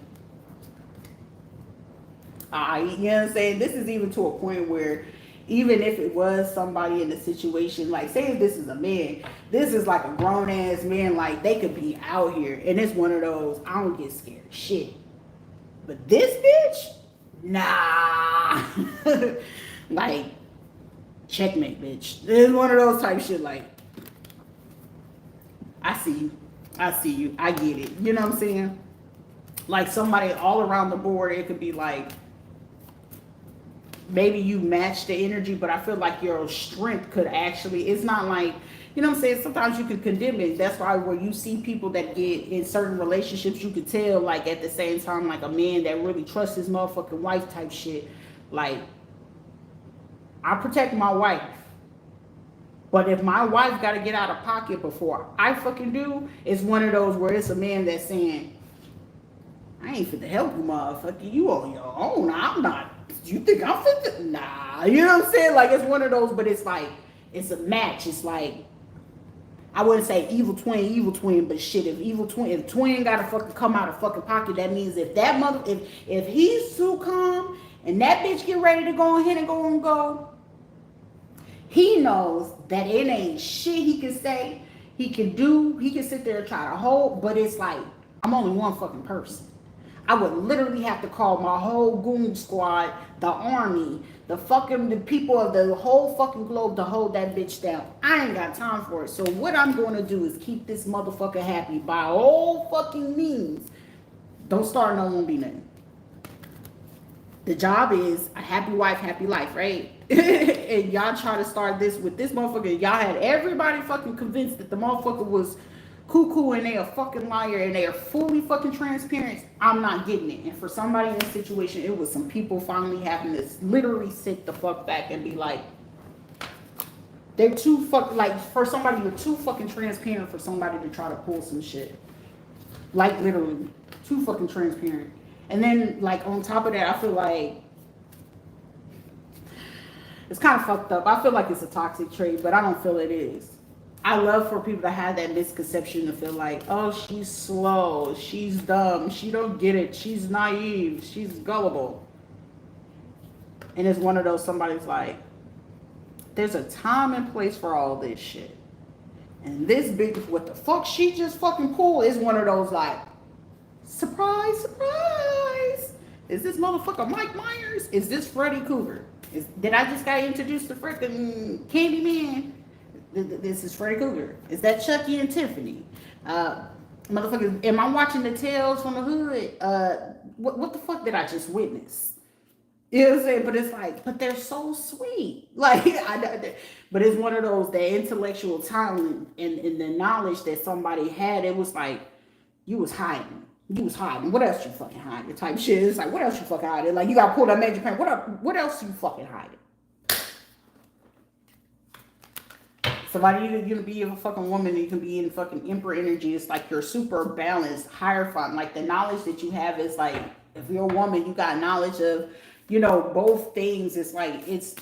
A: know what I'm saying? This is even to a point where, even if it was somebody in the situation, like say if this is a man, this is like a grown ass man, like they could be out here, and it's one of those, I don't get scared of shit. But this bitch, nah. Like, checkmate, bitch. This is one of those type shit, like, I see you. I see you. I get it. You know what I'm saying? Like somebody all around the board, it could be like maybe you match the energy, but I feel like your strength could actually, it's not like, you know what I'm saying? Sometimes you can condemn it. That's why where you see people that get in certain relationships, you could tell, like at the same time, like a man that really trusts his motherfucking wife type shit. Like, I protect my wife. But if my wife got to get out of pocket before I fucking do, it's one of those where it's a man that's saying, I ain't fit to help you, motherfucker. You on your own. I'm not. You think I'm fit to? Nah. You know what I'm saying? Like, it's one of those, but it's like, it's a match. It's like, I wouldn't say evil twin, but shit, if twin gotta fucking come out of fucking pocket, that means if that mother, if he's too calm and that bitch get ready to go ahead and go, he knows that it ain't shit he can say, he can do, he can sit there and try to hold, but it's like, I'm only one fucking person. I would literally have to call my whole goon squad, the army, the people of the whole fucking globe to hold that bitch down. I ain't got time for it. So what I'm going to do is keep this motherfucker happy by all fucking means. Don't start no won't be nothing. The job is a happy wife, happy life, right? And y'all try to start this with this motherfucker. Y'all had everybody fucking convinced that the motherfucker was cuckoo and they a fucking liar and they are fully fucking transparent. I'm not getting it. And for somebody in this situation, it was some people finally having to literally sit the fuck back and be like, they're too fuck, like for somebody, you're too fucking transparent for somebody to try to pull some shit. Like literally, too fucking transparent. And then like on top of that, I feel like it's kind of fucked up. I feel like it's a toxic trait, but I don't feel it is. I love for people to have that misconception to feel like, oh, she's slow, she's dumb, she don't get it, she's naive, she's gullible. And it's one of those, somebody's like, there's a time and place for all this shit. And this big, what the fuck she just fucking pulled is one of those like, surprise, surprise. Is this motherfucker Mike Myers? Is this Freddy Krueger? Did I just got introduced to freaking Candyman? This is Freddy Krueger. Is that Chucky and Tiffany? Motherfuckers, am I watching the Tales from the Hood? What the fuck did I just witness? You know what I'm saying? But it's like, but they're so sweet. Like, but it's one of those, the intellectual talent and the knowledge that somebody had. It was like, you was hiding. You was hiding. What else you fucking hiding? Type shit. It's like, what else you fucking hiding? Like, you got to pull that major pain. What else you fucking hiding? Somebody, you can be a fucking woman, you can be in fucking emperor energy. It's like you're super balanced, hierophant. Like the knowledge that you have is like, if you're a woman, you got knowledge of, you know, both things. It's like, it's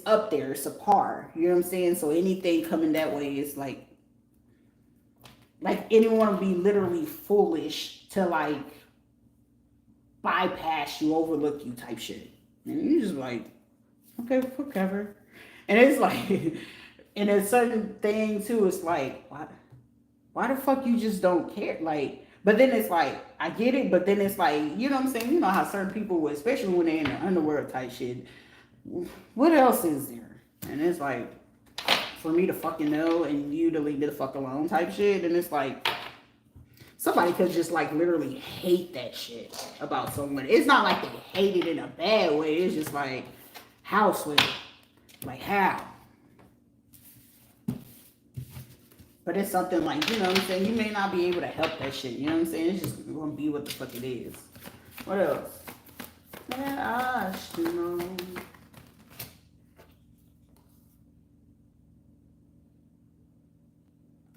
A: up there. It's a par. You know what I'm saying? So anything coming that way is like anyone would be literally foolish to like bypass you, overlook you type shit. And you just like, okay, whatever. And it's like, and a certain thing too, it's like, why the fuck you just don't care? Like, but then it's like, I get it, but then it's like, you know what I'm saying? You know how certain people would, especially when they're in the underworld type shit, what else is there? And it's like, for me to fucking know and you to leave me the fuck alone type shit. And it's like, somebody could just like literally hate that shit about someone. It's not like they hate it in a bad way. It's just like, how sweet? Like, how? But it's something like, you know what I'm saying? You may not be able to help that shit. You know what I'm saying? It's just going to be what the fuck it is. What else? Yeah, you know.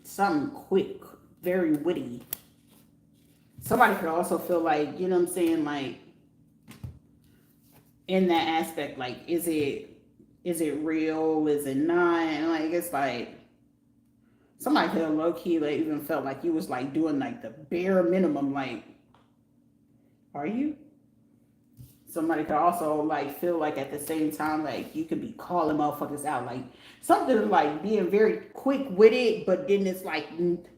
A: Something quick, very witty. Somebody could also feel like, you know what I'm saying? Like, in that aspect, like, is it real? Is it not? And like, it's like, somebody could have low key like even felt like you was like doing like the bare minimum. Like, are you? Somebody could also like feel like at the same time like you could be calling motherfuckers out, like something like being very quick with it, but then it's like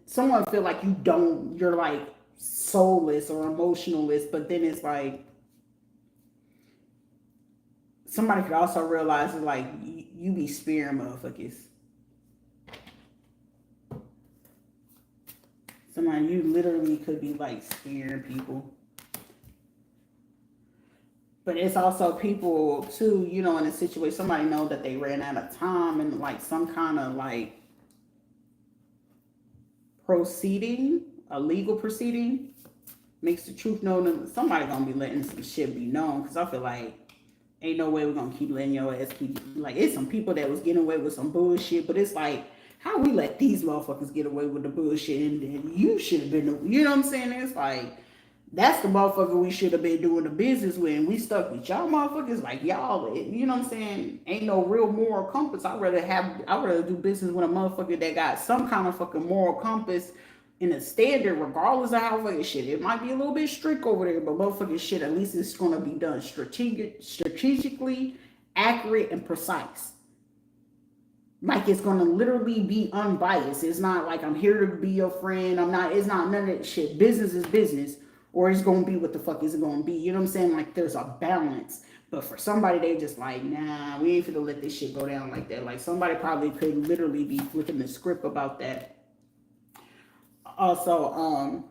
A: someone feel like you're like soulless or emotionless, but then it's like somebody could also realize that like you be sparing motherfuckers. Somebody, you literally could be like scaring people. But it's also people too, you know, in a situation, somebody know that they ran out of time and like some kind of like proceeding, a legal proceeding, makes the truth known. Somebody gonna be letting some shit be known, because I feel like ain't no way we're gonna keep letting your ass keep, like, it's some people that was getting away with some bullshit, but it's like, how we let these motherfuckers get away with the bullshit, and then you should have been, you know what I'm saying? It's like, that's the motherfucker we should have been doing the business with, and we stuck with y'all motherfuckers. Like, y'all, you know what I'm saying? Ain't no real moral compass. I'd rather do business with a motherfucker that got some kind of fucking moral compass in a standard, regardless of how fucking shit. It might be a little bit strict over there, but motherfucking shit, at least it's gonna be done strategically, accurate, and precise. Like, it's gonna literally be unbiased. It's not like I'm here to be your friend. It's not none of that shit. Business is business, or it's gonna be what the fuck is it gonna be. You know what I'm saying? Like, there's a balance. But for somebody, they just like, nah, we ain't finna let this shit go down like that. Like, somebody probably could literally be flipping the script about that. Also,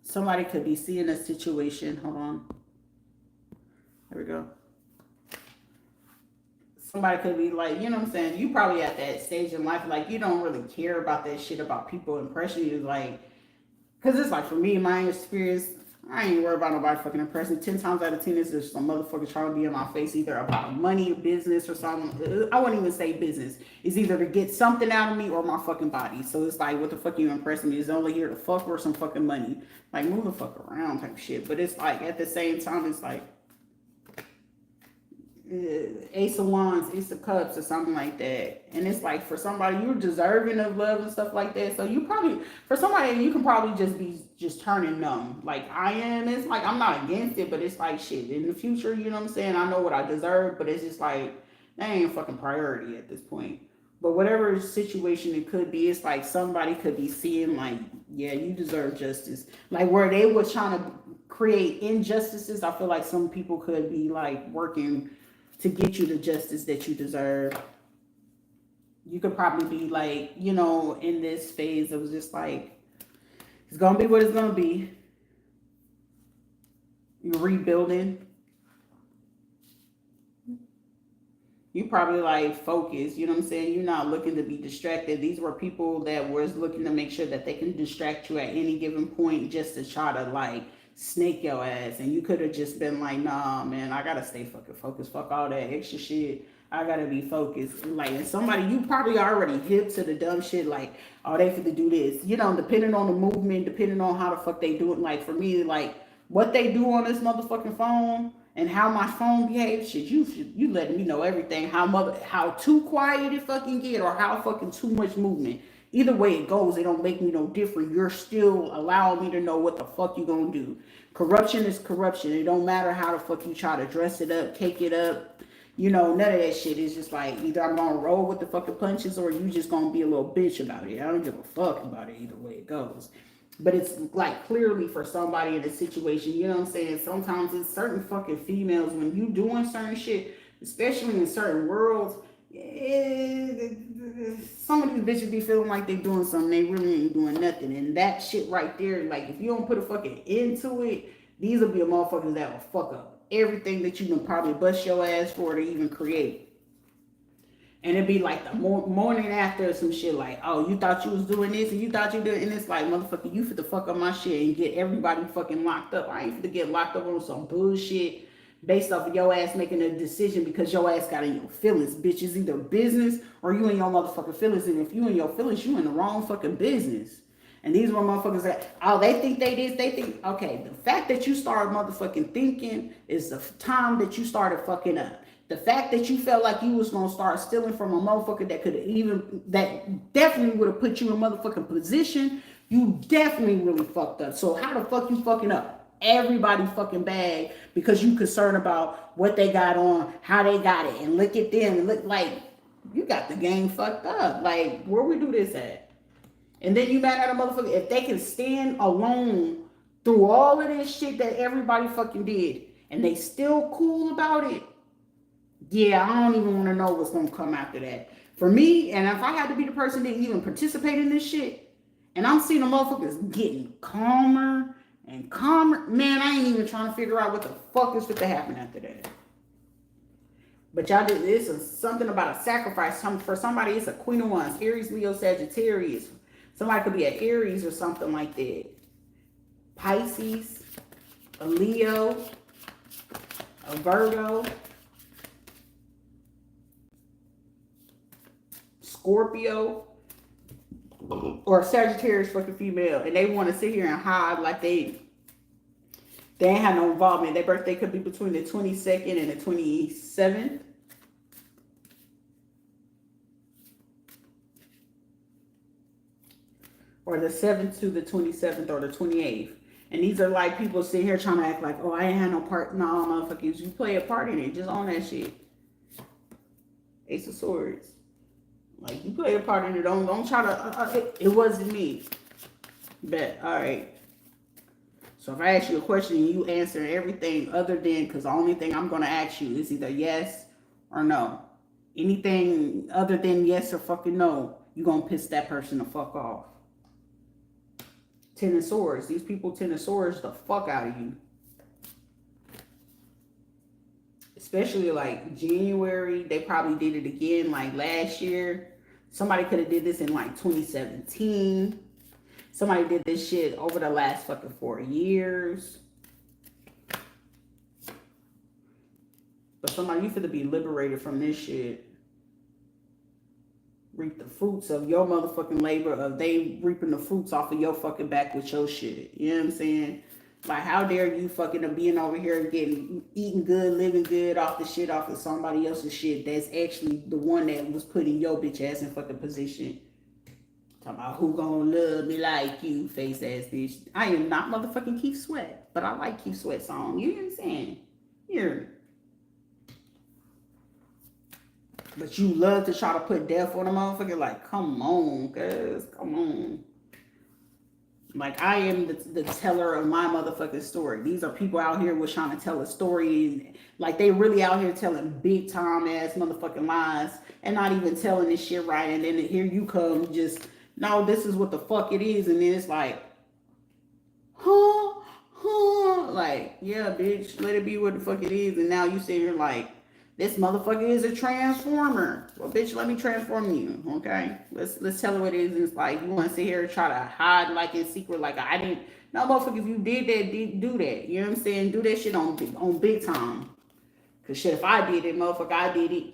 A: somebody could be seeing a situation. Hold on. There we go. Somebody could be like, you know what I'm saying? You probably at that stage in life, like, you don't really care about that shit about people impressing you. Like, because it's like, for me, in my experience, I ain't worried about nobody fucking impressing. 10 times out of 10, is there's some motherfucker trying to be in my face, either about money, business, or something. I wouldn't even say business. It's either to get something out of me or my fucking body. So it's like, what the fuck you impressing me? Is only here to fuck or some fucking money. Like, move the fuck around type shit. But it's like, at the same time, it's like, Ace of Wands, Ace of Cups, or something like that. And it's like, for somebody, you're deserving of love and stuff like that. So you probably, for somebody, you can probably just be turning numb. Like I am. It's like, I'm not against it, but it's like, shit, in the future, you know what I'm saying? I know what I deserve, but it's just like, that ain't a fucking priority at this point. But whatever situation it could be, it's like somebody could be seeing like, yeah, you deserve justice. Like, where they were trying to create injustices, I feel like some people could be like working to get you the justice that you deserve. You could probably be like, you know, in this phase, it was just like, it's gonna be what it's gonna be. You're rebuilding. You probably like focus, you know what I'm saying? You're not looking to be distracted. These were people that was looking to make sure that they can distract you at any given point, just to try to like snake your ass. And you could have just been like, nah, man, I gotta stay fucking focused. Fuck all that extra shit. I gotta be focused. Like, and somebody, you probably already hip to the dumb shit, like, oh, they finna do this. You know, depending on the movement, depending on how the fuck they do it. Like, for me, like, what they do on this motherfucking phone and how my phone behaves, shit, you letting me know everything. How too quiet it fucking get, or how fucking too much movement. Either way it goes, it don't make me no different. You're still allowing me to know what the fuck you gonna do. Corruption is corruption. It don't matter how the fuck you try to dress it up, cake it up. You know, none of that shit. Is just like, either I'm gonna roll with the fucking punches, or you just gonna be a little bitch about it. I don't give a fuck about it either way it goes. But it's like, clearly for somebody in a situation, you know what I'm saying? Sometimes it's certain fucking females, when you doing certain shit, especially in certain worlds, some of these bitches be feeling like they doing something, they really ain't doing nothing. And that shit right there, like, if you don't put a fucking into it, these will be a motherfuckers that will fuck up everything that you can probably bust your ass for to even create. And it'd be like the morning after some shit, like, oh, you thought you was doing this, and you thought you did, and it's like, motherfucker, you finna fuck up my shit and get everybody fucking locked up. I ain't finna get locked up on some bullshit based off of your ass making a decision because your ass got in your feelings, bitch. It's either business or you in your motherfucking feelings, and if you in your feelings, you in the wrong fucking business. And these were motherfuckers that, oh, they think they this, they think, okay, the fact that you started motherfucking thinking is the time that you started fucking up. The fact that you felt like you was gonna start stealing from a motherfucker that definitely would have put you in a motherfucking position, you definitely really fucked up. So how the fuck you fucking up everybody fucking bag because you concerned about what they got on, how they got it, and look at them and look like you got the game fucked up. Like, where we do this at? And then you mad at a motherfucker if they can stand alone through all of this shit that everybody fucking did and they still cool about it. Yeah, I don't even want to know what's going to come after that. For me, and if I had to be the person that even participate in this shit, and I'm seeing the motherfuckers getting calmer and calmer, man, I ain't even trying to figure out what the fuck is going to happen after that. But y'all did this is something about a sacrifice. For somebody, it's a Queen of Wands, Aries, Leo, Sagittarius. Somebody could be an Aries or something like that. Pisces, a Leo, a Virgo, Scorpio, or Sagittarius fucking female, and they want to sit here and hide like they ain't had no involvement. Their birthday could be between the 22nd and the 27th. Or the 7th to the 27th or the 28th. And these are like people sitting here trying to act like, oh, I ain't had no part. No, motherfuckers, you play a part in it. Just own that shit. Ace of Swords. Like, you play a part in it. Don't try to, it wasn't me. Bet. All right. So if I ask you a question and you answer everything other than, because the only thing I'm going to ask you is either yes or no. Anything other than yes or fucking no, you're going to piss that person the fuck off. Ten of Swords. These people Ten of Swords the fuck out of you. Especially like January. They probably did it again like last year. Somebody could have did this in like 2017. Somebody did this shit over the last fucking 4 years. But somebody, you finna be liberated from this shit. Reap the fruits of your motherfucking labor, of they reaping the fruits off of your fucking back with your shit. You know what I'm saying? Like, how dare you fucking being over here eating good, living good off the shit off of somebody else's shit that's actually the one that was putting your bitch ass in fucking position. Talking about who gonna love me like you, face ass bitch. I am not motherfucking Keith Sweat, but I like Keith Sweat's song. You know what I'm saying? Here. But you love to try to put death on a motherfucker. Like, come on, cuz. Come on. Like, I am the teller of my motherfucking story. These are people out here was trying to tell a story. And, like, they really out here telling big time ass motherfucking lies. And not even telling this shit right. And then here you come just, no, this is what the fuck it is. And then it's like, like, yeah, bitch, let it be what the fuck it is. And now you sit here like, this motherfucker is a transformer. Well, bitch, let me transform you, okay? Let's tell her what it is. It's like, you want to sit here and try to hide like in secret, like I didn't. No, motherfucker, if you did that, do that. You know what I'm saying? Do that shit on big time. Because shit, if I did it, motherfucker, I did it.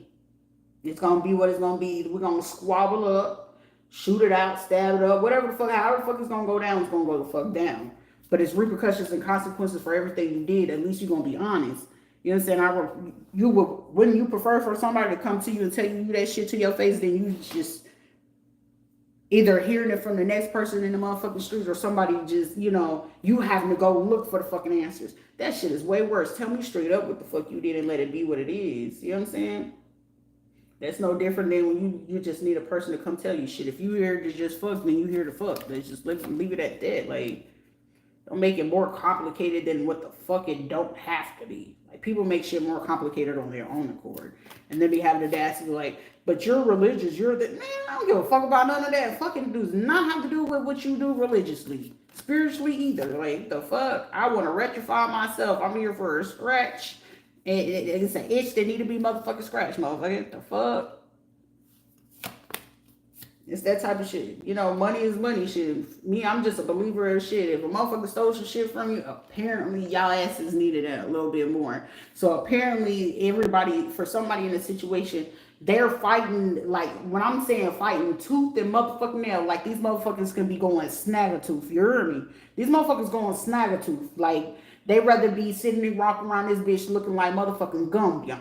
A: It's going to be what it's going to be. We're going to squabble up, shoot it out, stab it up, whatever the fuck, however the fuck it's going to go down, it's going to go the fuck down. But it's repercussions and consequences for everything you did. At least you're going to be honest. You know what I'm saying? Wouldn't you prefer for somebody to come to you and tell you that shit to your face than you just either hearing it from the next person in the motherfucking streets or somebody just, you know, you having to go look for the fucking answers. That shit is way worse. Tell me straight up what the fuck you did and let it be what it is. You know what I'm saying? That's no different than when you just need a person to come tell you shit. If you here to just fuck, then you here to fuck. Let's just leave it at that. Like, don't make it more complicated than what the fuck it don't have to be. Like, people make shit more complicated on their own accord. And then they have the audacity like, but you're religious, you're the... Man, I don't give a fuck about none of that. Fucking does not have to do with what you do religiously. Spiritually either. Like, the fuck? I want to rectify myself. I'm here for a scratch. And it's an itch that need to be motherfucking scratched, motherfucker. The fuck? It's that type of shit. You know, money is money shit. Me, I'm just a believer of shit. If a motherfucker stole some shit from you, apparently y'all asses needed that a little bit more. So apparently everybody, for somebody in a situation, they're fighting, like, when I'm saying fighting tooth and motherfucking nail, like, these motherfuckers can be going snag-a-tooth. You hear me? These motherfuckers going snag-a-tooth. Like, they rather be sitting and walking around this bitch looking like motherfucking Gumby.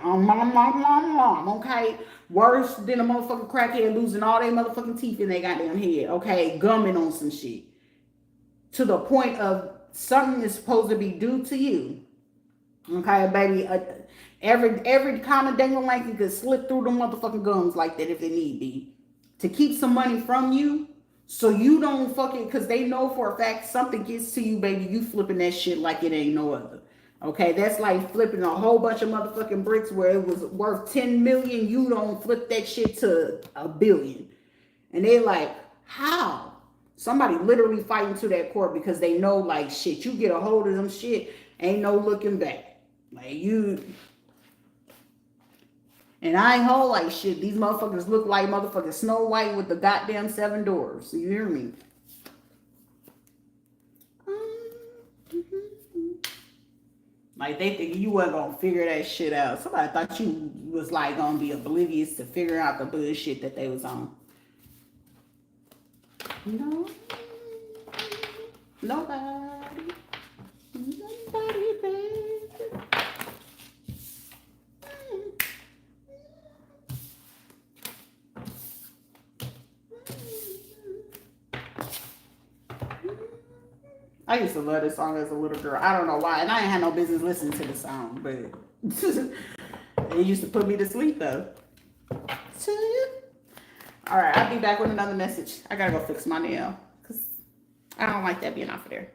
A: Okay? Worse than a motherfucking crackhead losing all their motherfucking teeth in their goddamn head. Okay? Gumming on some shit. To the point of something is supposed to be due to you. Okay, baby? Every common dangling like you could slip through the motherfucking gums like that if it need be. To keep some money from you. So you don't fucking, because they know for a fact something gets to you, baby, you flipping that shit like it ain't no other. Okay, that's like flipping a whole bunch of motherfucking bricks where it was worth 10 million. You don't flip that shit to a billion. And they like, how? Somebody literally fighting to that court because they know like shit, you get a hold of them shit, ain't no looking back. Like you, and I ain't hold like shit. These motherfuckers look like motherfucking Snow White with the goddamn 7 doors. You hear me? Like they think you wasn't gonna figure that shit out. Somebody thought you was like gonna be oblivious to figure out the bullshit that they was on. No, nobody, baby. I used to love this song as a little girl. I don't know why, and I ain't had no business listening to the song, but it used to put me to sleep though. All right, I'll be back with another message. I gotta go fix my nail because I don't like that being off of there.